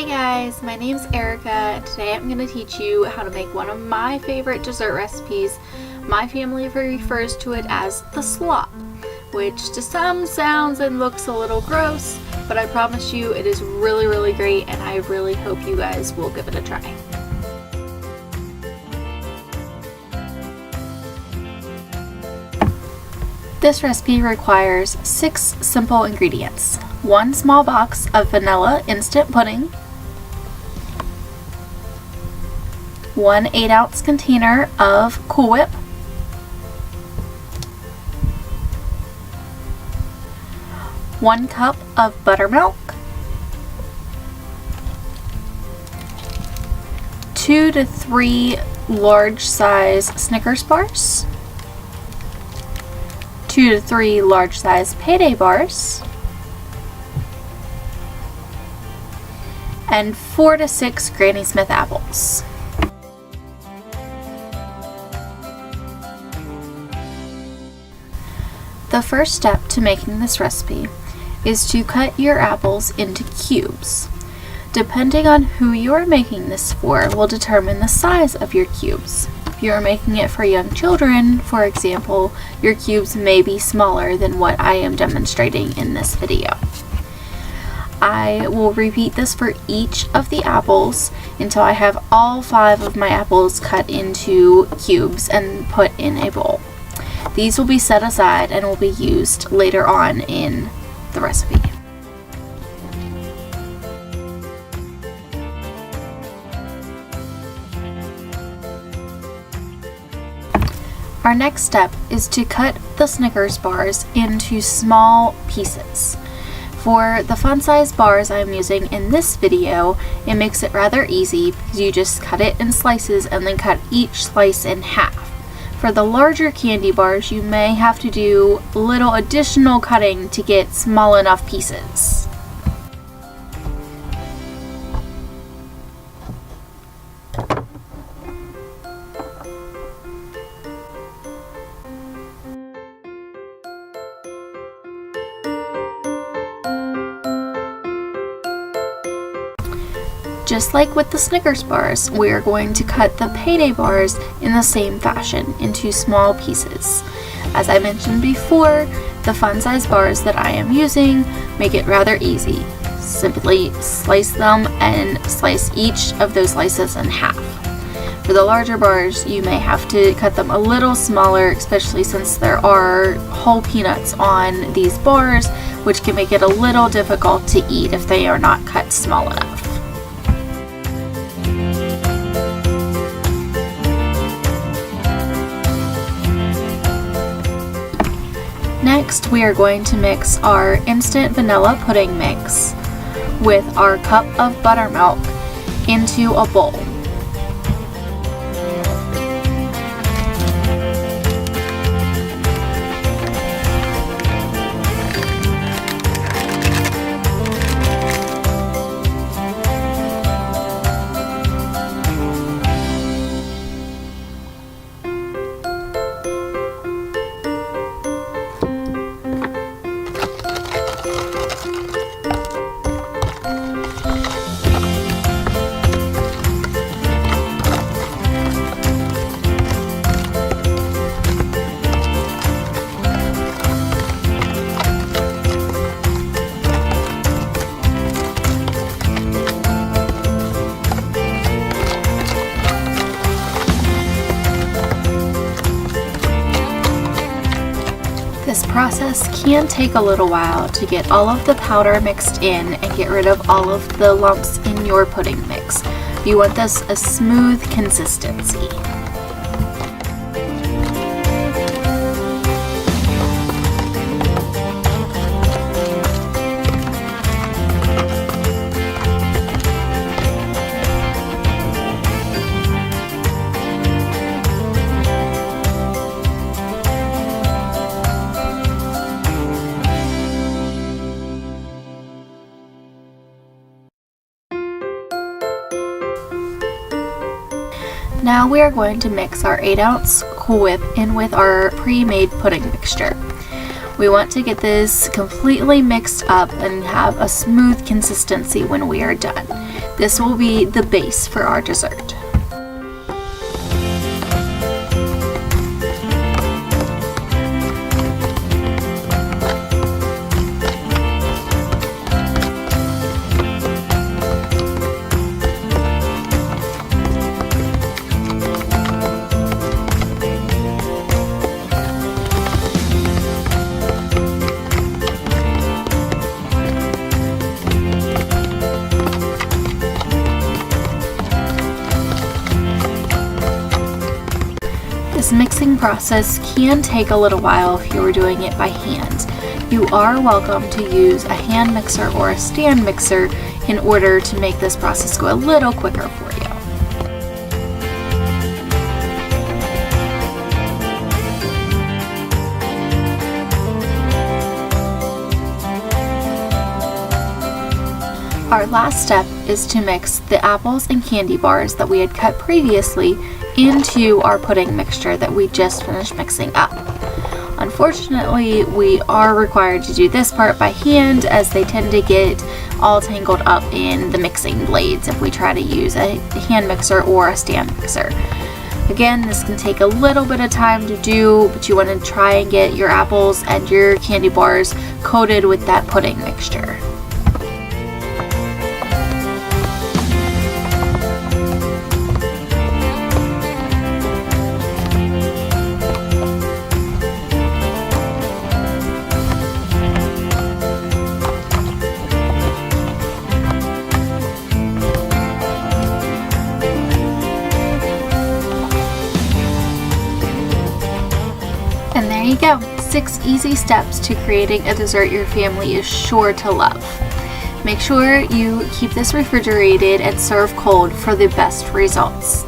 Hi guys, my name's Erica and today I'm going to teach you how to make one of my favorite dessert recipes. My family refers to it as the slop, which to some sounds and looks a little gross, but I promise you it is really great and I really hope you guys will give it a try. This recipe requires 6 simple ingredients. 1 small box of vanilla instant pudding, 1 8-ounce container of Cool Whip, 1 cup of buttermilk, 2 to 3 large size Snickers bars, 2 to 3 large size Payday bars, and 4 to 6 Granny Smith apples. The first step to making this recipe is to cut your apples into cubes. Depending on who you are making this for will determine the size of your cubes. If you are making it for young children, for example, your cubes may be smaller than what I am demonstrating in this video. I will repeat this for each of the apples until I have all 5 of my apples cut into cubes and put in a bowl. These will be set aside and will be used later on in the recipe. Our next step is to cut the Snickers bars into small pieces. For the fun size bars I'm using in this video, it makes it rather easy because you just cut it in slices and then cut each slice in half. For the larger candy bars, you may have to do little additional cutting to get small enough pieces. Just like with the Snickers bars, we are going to cut the Payday bars in the same fashion into small pieces. As I mentioned before, the fun size bars that I am using make it rather easy. Simply slice them and slice each of those slices in half. For the larger bars, you may have to cut them a little smaller, especially since there are whole peanuts on these bars, which can make it a little difficult to eat if they are not cut small enough. Next, we are going to mix our instant vanilla pudding mix with our cup of buttermilk into a bowl. This process can take a little while to get all of the powder mixed in and get rid of all of the lumps in your pudding mix. You want this a smooth consistency. Now we are going to mix our 8-ounce Cool Whip in with our pre-made pudding mixture. We want to get this completely mixed up and have a smooth consistency when we are done. This will be the base for our dessert. This mixing process can take a little while if you are doing it by hand. You are welcome to use a hand mixer or a stand mixer in order to make this process go a little quicker for you. Our last step is to mix the apples and candy bars that we had cut previously into our pudding mixture that we just finished mixing up. Unfortunately, we are required to do this part by hand as they tend to get all tangled up in the mixing blades if we try to use a hand mixer or a stand mixer. Again, this can take a little bit of time to do, but you want to try and get your apples and your candy bars coated with that pudding mixture. And there you go, 6 easy steps to creating a dessert your family is sure to love. Make sure you keep this refrigerated and serve cold for the best results.